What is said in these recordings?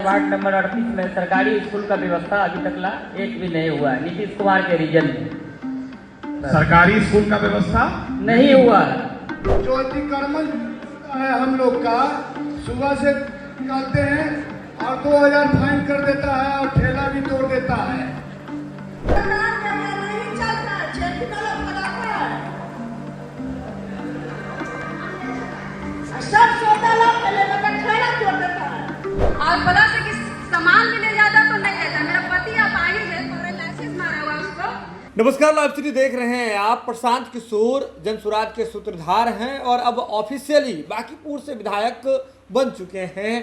Ward number 38 में सरकारी school का व्यवस्था अभी तक ला एक भी नहीं हुआ है। नीतीश कुमार के रीजन में सरकारी स्कूल का व्यवस्था नहीं हुआ। जो अतिक्रमण है हम लोग का, सुबह से निकालते हैं और 2000 फाइन कर देता है और ठेला भी तोड़ देता है। सब सोता लोग ठेला तोड़ देता है और बोला से कि सामान भी ले जाता तो नहीं लेता। मेरा पति अपाहिज है, तो लाइसेंस मारा हुआ उसको। नमस्कार, लाइव सिटी देख रहे हैं आप। प्रशांत किशोर जनसुराज के सूत्रधार हैं और अब ऑफिशियली बांकीपुर से विधायक बन चुके हैं।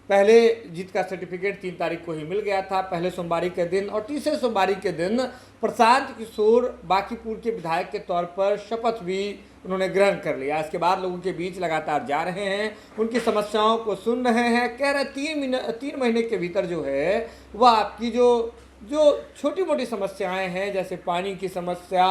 पहले जीत का सर्टिफिकेट 3 तारीख को ही मिल गया था, पहले सोमवारी के दिन, और तीसरे सोमवारी के दिन प्रशांत किशोर बांकीपुर के विधायक के तौर पर शपथ भी उन्होंने ग्रहण कर लिया। इसके बाद लोगों के बीच लगातार जा रहे हैं, उनकी समस्याओं को सुन रहे हैं। कह रहे 3 महीने के भीतर जो है वह आपकी जो छोटी मोटी समस्याएं हैं, जैसे पानी की समस्या,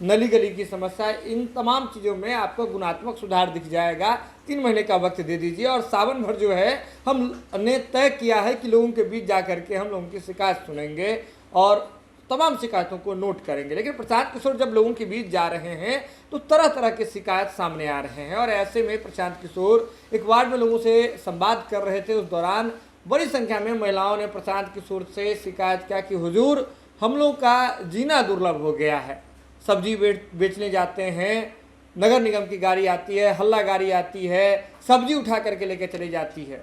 नली गली की समस्या, इन तमाम चीज़ों में आपको गुणात्मक सुधार दिख जाएगा। 3 महीने का वक्त दे दीजिए और सावन भर जो है हमने तय किया है कि लोगों के बीच जा करके हम लोगों की शिकायत सुनेंगे और तमाम शिकायतों को नोट करेंगे। लेकिन प्रशांत किशोर जब लोगों के बीच जा रहे हैं तो तरह तरह के शिकायत सामने आ रहे हैं और ऐसे में प्रशांत किशोर एक वार्ड में लोगों से संवाद कर रहे थे। उस दौरान बड़ी संख्या में महिलाओं ने प्रशांत किशोर से शिकायत किया कि हुजूर, हम लोग का जीना दुर्लभ हो गया है। सब्जी बेचने जाते हैं, नगर निगम की गाड़ी आती है, हल्ला गाड़ी आती है, सब्जी उठा करके लेके चली जाती है।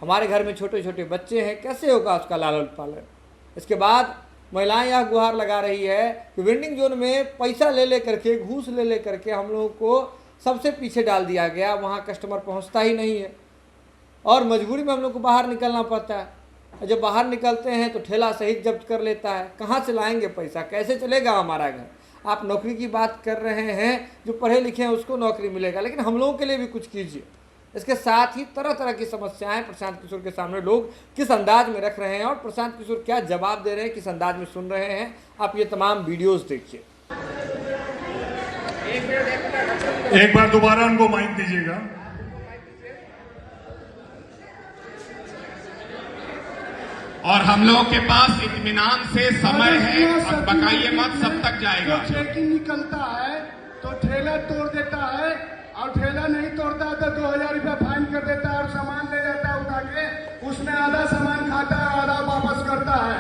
हमारे घर में छोटे छोटे बच्चे हैं, कैसे होगा उसका लालन पालन। इसके बाद महिलाएं यह गुहार लगा रही है कि वेंडिंग जोन में पैसा ले करके, घूस ले करके हम लोगों को सबसे पीछे डाल दिया गया। वहाँ कस्टमर पहुँचता ही नहीं है और मजबूरी में हम लोग को बाहर निकलना पड़ता है। जब बाहर निकलते हैं तो ठेला सहित जब्त कर लेता है। कहाँ से लाएंगे पैसा, कैसे चलेगा हमारा घर। आप नौकरी की बात कर रहे हैं, जो पढ़े लिखे हैं उसको नौकरी मिलेगा, लेकिन हम लोगों के लिए भी कुछ कीजिए। इसके साथ ही तरह तरह की समस्याएं प्रशांत किशोर के सामने लोग किस अंदाज में रख रहे हैं और प्रशांत किशोर क्या जवाब दे रहे हैं, किस अंदाज में सुन रहे हैं, आप ये तमाम वीडियोस देखिए। एक बार दोबारा उनको माइक दीजिएगा। और हम लोगों के पास इत्मीनान से समय है, अब बकाइए मत, सब तक जाएगा। चेकिंग निकलता है तो ठेला तोड़ देता है और ठेला नहीं तोड़ता है तो 2000 रुपया फाइन कर देता है और सामान ले जाता है उठा के, उसमें आधा सामान खाता है, आधा वापस करता है।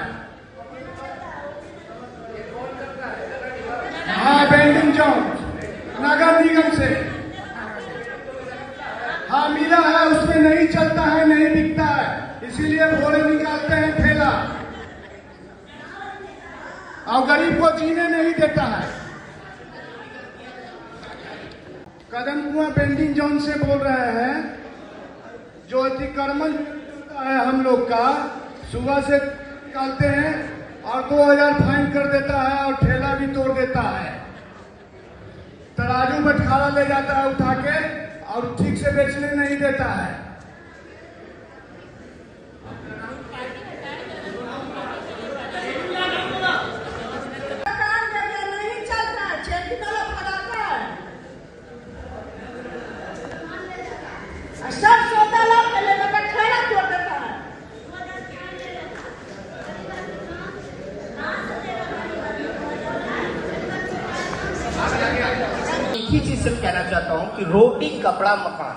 हाँ, वेंडिंग जोन नगर निगम से हाँ मिला है, उसमें नहीं चलता है, नहीं बिकता है, इसीलिए भोरे निकालते हैं ठेला और गरीब को जीने नहीं देता है। कदम कुआं वेंडिंग जोन से बोल रहे हैं। जो अतिक्रमण है हम लोग का, सुबह से निकालते हैं और 2000 फाइन कर देता है और ठेला भी तोड़ देता है। तराजू बटखारा ले जाता है उठा के और ठीक से बेचने नहीं देता है। सब सोता लोग ठेला तोड़ देता है। एक ही चीज सिर्फ कहना चाहता हूँ कि रोटी, कपड़ा, मकान,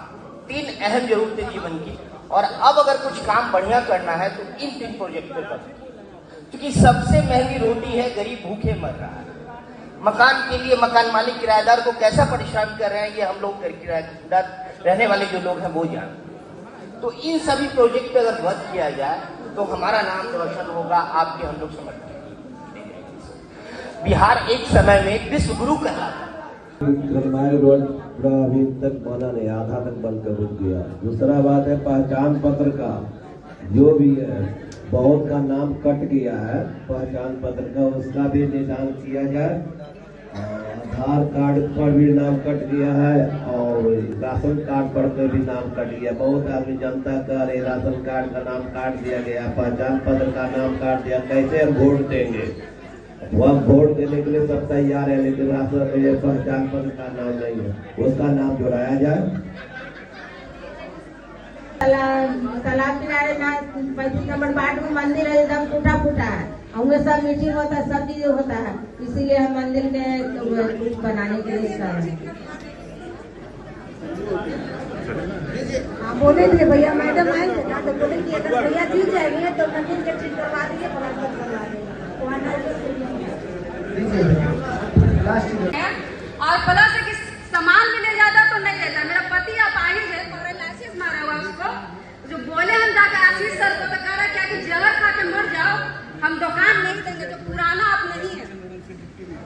3 अहम जरूरतें जीवन की। और अब अगर कुछ काम बढ़िया करना है तो इन 3 प्रोजेक्ट पे कर, क्योंकि सबसे महंगी रोटी है, गरीब भूखे मर रहा है। मकान के लिए मकान मालिक किराएदार को कैसा परेशान कर रहे हैं, ये हम लोग किराएदार रहने वाले जो लोग हैं वो जानते। तो इन सभी प्रोजेक्ट पे अगर वर्क किया जाए तो हमारा नाम रोशन होगा, आपके हम लोग समर्थन। बिहार एक समय में विश्व गुरु कहलाता। रोड पूरा अभी तक बना नहीं, आधा तक बनकर रुक गया। दूसरा बात है पहचान पत्र का, जो भी है बहुत का नाम कट गया है। पहचान पत्र का उसका भी निदान किया जाए। आधार कार्ड पर भी नाम कट गया है और राशन कार्ड पर भी नाम कट गया। बहुत आदमी जनता का राशन कार्ड का नाम काट दिया गया, पहचान पत्र का नाम काट दिया। कैसे हम वोट देंगे? वह वोट देने के लिए सब तैयार है, लेकिन राशन पहचान पत्र का नाम नहीं है, उसका नाम जोड़ाया जाए। तालाब किनारे ना 35 नंबर वार्ड में मंदिर है, एकदम टूटा फूटा है। उनमें सब मीटिंग होता है, सब चीज होता है, इसीलिए हम मंदिर के कुछ बनाने के लिए कर रहे हैं। हाँ बोले थे भैया, मैडम आए थे ना, तो बोले कि अगर भैया दी जाएंगे तो मंदिर के ठीक करवा देंगे, प्लास्टर करवा देंगे। और प्लस कि सामान भी ले जाता तो नहीं लेता। मेरा पति अपाहिज है, पैरालिसिस मारा हुआ उसको। जो बोले हम जाकर आशीष सर को, तो कह रहा क्या कि जहर खा के मर जाओ, हम दुकान नहीं देंगे, जो पुराना आप नहीं है।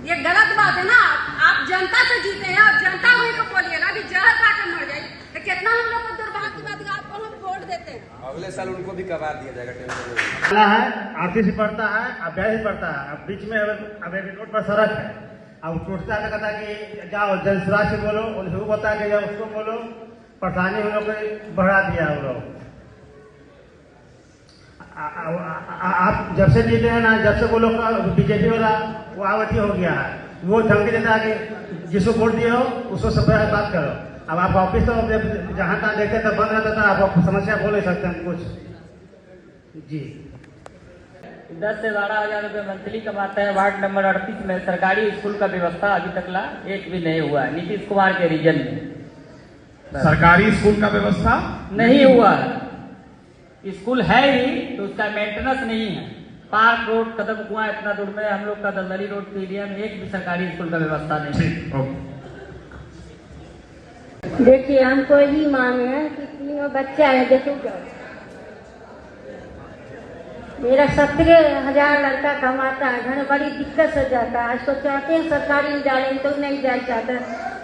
ये गलत बात है ना, आप जनता से जीते हैं और जनता हुई को बोलिएगा कि जहर खा के मर जाए, तो कितना हम लोग को दुर्भाग्य की बात है, आपको हम वोट देते हैं। अगले साल उनको भी करवा दिया जाएगा। आरटीसी पड़ता है, अभ्यास पड़ता है, अब बीच में अब एक रोड पर सड़क है, अब टूटता है, कहता है कि जाओ जनसुराज से बोलो, उनको बोलता है कि जाओ उसको बोलो, परेशानी हम लोग को बढ़ा दिया हम लोग। आप जब से जीते हैं ना, जब से वो लोग बीजेपी वाला वो आवती हो गया है, वो धमकी देता है कि जिसको वोट दिए हो उसको सब बात करो। अब आप ऑफिस तो जहाँ तहाँ देखते तो बंद रहता था, आप समस्या बोल नहीं सकते हम कुछ। जी 10 से 12 हजार रुपये मंथली कमाते हैं। वार्ड नंबर 38 में सरकारी स्कूल का व्यवस्था अभी तक ला एक भी नहीं हुआ, नीतीश कुमार के रीजन में सरकारी स्कूल का व्यवस्था नहीं हुआ। स्कूल है ही तो उसका मेंटेनेंस नहीं है। पार्क रोड, कदम कुआं, इतना दूर में हम लोग का दलदली रोड के एरिया में एक भी सरकारी स्कूल का व्यवस्था नहीं है। देखिए हमको ही मांग है कि 3 बच्चा है, देखिए मेरा 17,000 लड़का कमाता है, घर में बड़ी दिक्कत से जाता है। आज तो चाहते हैं सरकारी में डालें तो नहीं जा चाहता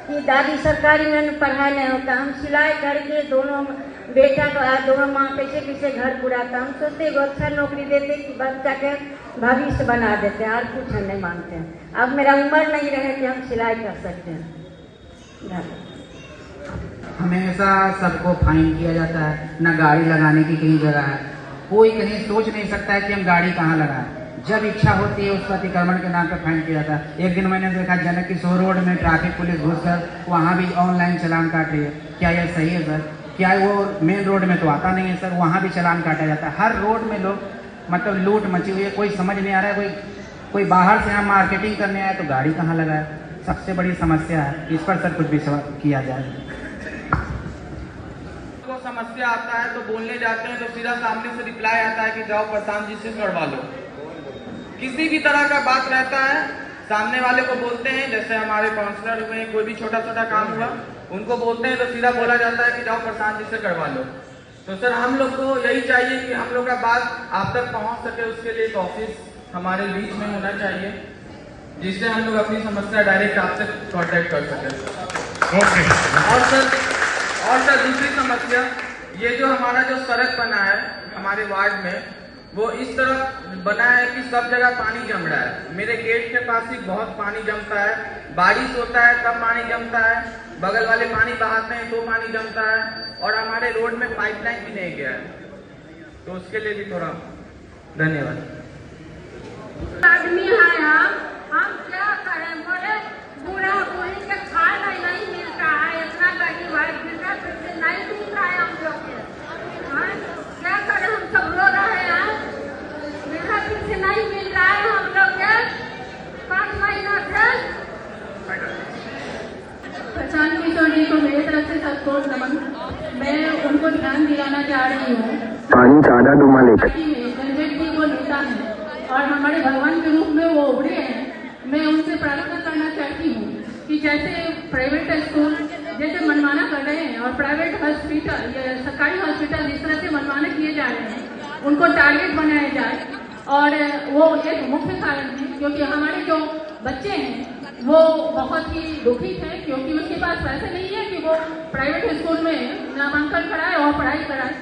कि दादी सरकारी में पढ़ाई नहीं होता। हम सिलाई करके दोनों बेटा को दोनों माँ कैसे कैसे घर पुराता। हम सोचते अच्छा नौकरी देते कि बच्चा के भविष्य बना देते हैं, और कुछ हम नहीं मांगते हैं। अब मेरा उम्र नहीं रहे कि हम सिलाई कर सकते हैं। हमेशा सबको फाइन किया जाता है, न गाड़ी लगाने की कहीं जगह है। कोई कहीं सोच नहीं सकता है कि हम गाड़ी कहाँ लगाएं। जब इच्छा होती है उसको अतिक्रमण के नाम पर फाइन किया जाता है। एक दिन मैंने देखा जनक किशोर रोड में ट्रैफिक पुलिस घुसकर वहाँ भी ऑनलाइन चालान काट रही है। क्या यह सही है सर? क्या वो मेन रोड में तो आता नहीं है सर, वहाँ भी चालान काटा जाता है। हर रोड में लोग मतलब लूट मची हुई है, कोई समझ नहीं आ रहा है। कोई बाहर से यहाँ मार्केटिंग करने आया तो गाड़ी कहाँ लगाए, सबसे बड़ी समस्या है। इस पर सर कुछ विश्वास किया जाए। समस्या आता है तो बोलने जाते हैं तो सीधा सामने से रिप्लाई आता है कि जाओ प्रशांत जी से करवा लो। किसी भी तरह का बात रहता है सामने वाले को बोलते हैं, जैसे हमारे काउंसलर हुए, कोई भी छोटा छोटा काम हुआ उनको बोलते हैं तो सीधा बोला जाता है कि जाओ प्रशांत जी से करवा लो। तो सर हम लोग को यही चाहिए कि हम लोग का बात आप तक पहुंच सके, उसके लिए एक ऑफिस हमारे बीच में होना चाहिए जिससे हम लोग अपनी समस्या डायरेक्ट आपसे कॉन्टेक्ट कर सकें। और सर दूसरी समस्या ये जो हमारा जो सड़क बना है हमारे वार्ड में, वो इस तरह बना है कि सब जगह पानी जम रहा है। मेरे गेट के पास ही बहुत पानी जमता है, बारिश होता है तब पानी जमता है, बगल वाले पानी बहाते हैं तो पानी जमता है, और हमारे रोड में पाइपलाइन भी नहीं गया है। तो उसके लिए भी थोड़ा धन्यवाद। आदमी है हम क्या करें, बोले पूरा पूरी के खाना नहीं मिलता है, इतना गरीब है, बिना पैसे नहीं मिल रहा है हम लोग के। क्या करें, हम सब रो रहे हैं, बिना पैसे नहीं मिल रहा है हम लोग के 5 महीना से। प्रशांत किशोर जी को मेरी तरफ से सपोर्ट नमन। मैं उनको ध्यान दिलाना चाह रही हूँ जनजेट जी वो नेता है और हमारे भगवान के रूप में वो उभरे हैं। मैं उनसे प्रार्थना करना चाहती हूँ कि जैसे प्राइवेट स्कूल जैसे मनमाना कर रहे हैं और प्राइवेट हॉस्पिटल या सरकारी हॉस्पिटल जिस तरह से मनमाना किए जा रहे हैं, उनको टारगेट बनाया जाए। और वो एक मुख्य कारण है क्योंकि हमारे जो बच्चे हैं वो बहुत ही दुखित हैं क्योंकि उसके पास पैसे नहीं है कि वो प्राइवेट स्कूल में नामांकन कराए और पढ़ाई कराए,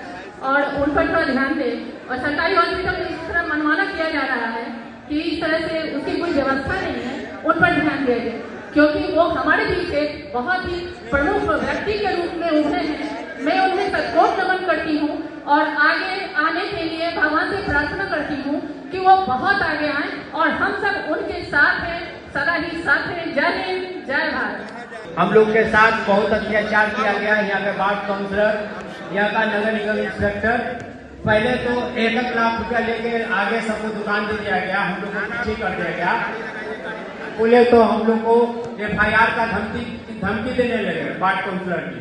और उन पर थोड़ा ध्यान दे। और सरकारी हॉस्पिटल में इस तरह मनमाना किया जा रहा है कि इस तरह से उसकी कोई व्यवस्था नहीं है, उन पर ध्यान देंगे क्योंकि वो हमारे बीच एक बहुत ही प्रमुख व्यक्ति के रूप में उभरे हैं। मैं उन्हें सचोट नमन करती हूँ और आगे आने के लिए भगवान से प्रार्थना करती हूँ कि वो बहुत आगे आए और हम सब उनके साथ हैं, सदा ही साथ हैं। जय हिंद, जय भारत। हम लोग के साथ बहुत अत्याचार किया गया। यहाँ पे वार्ड काउंसलर यहाँ का नगर निगम इंस्पेक्टर। पहले तो 1 लाख रुपया लेके आगे सबको दुकान दे दिया गया, हम लोग को पीछे कर दिया गया। बोले तो हम लोग को FIR का धमकी देने लगे वार्ड काउंसिलर की।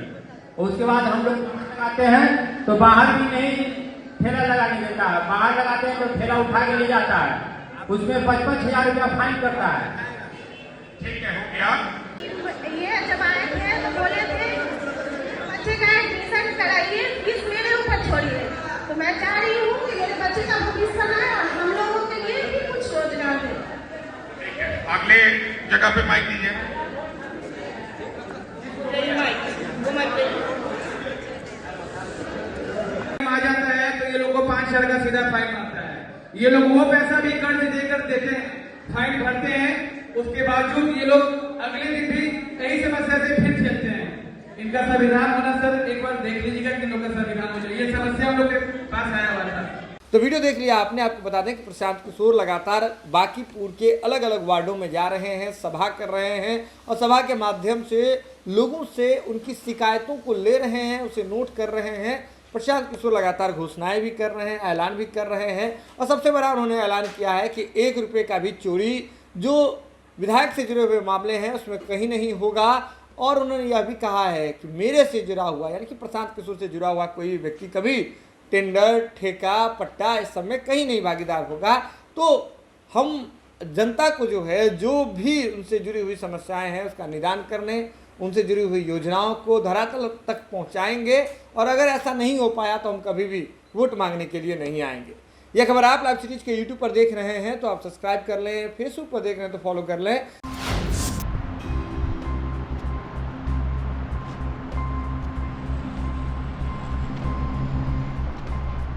उसके बाद हम लोग लगाते हैं तो बाहर भी नहीं ठेला लगाने देता है, बाहर लगाते हैं तो ठेला उठा के ले जाता है, उसमें 55,000 रुपया फाइन करता है। ठीक है, हो गया। ये जब आए थे तो बोले थे बच्चे का एडमिशन कराइए, फीस मेरे ऊपर छोड़िए। तो मैं चाह रही हूँ कि मेरे बच्चे का भविष्य बनाए और हम लोगों के लिए भी कुछ रोजगार दे। ठीक है, अगले जगह पे माइक दीजिए। आ जाता है तो ये लोग को 5,000 का सीधा फाइन आता है। ये लोग वो पैसा भी कर्ज देकर देते हैं, फाइन भरते हैं, उसके बावजूद ये लोग अगले दिन भी कई समस्या से फिर चलते हैं। इनका संविधान होना सर एक बार देख लीजिएगा कि लोग का संविधान हो जाए। ये समस्या हम लोग के पास आया हुआ था। तो वीडियो देख लिया आपने। आपको बता दें कि प्रशांत किशोर लगातार बांकीपुर के अलग अलग वार्डों में जा रहे हैं, सभा कर रहे हैं और सभा के माध्यम से लोगों से उनकी शिकायतों को ले रहे हैं, उसे नोट कर रहे हैं। प्रशांत किशोर लगातार घोषणाएं भी कर रहे हैं, ऐलान भी कर रहे हैं और सबसे बड़ा उन्होंने ऐलान किया है कि 1 रुपये का भी चोरी जो विधायक से जुड़े हुए मामले हैं उसमें कहीं नहीं होगा। और उन्होंने यह भी कहा है कि मेरे से जुड़ा हुआ यानी कि प्रशांत किशोर से जुड़ा हुआ कोई व्यक्ति कभी टेंडर, ठेका, पट्टा इस सब में कहीं नहीं भागीदार होगा। तो हम जनता को जो है, जो भी उनसे जुड़ी हुई समस्याएं हैं उसका निदान करने, उनसे जुड़ी हुई योजनाओं को धरातल तक पहुंचाएंगे और अगर ऐसा नहीं हो पाया तो हम कभी भी वोट मांगने के लिए नहीं आएंगे। यह खबर आप लाइव सीरीज के YouTube पर देख रहे हैं तो आप सब्सक्राइब कर लें, फेसबुक पर देख रहे हैं तो फॉलो कर लें।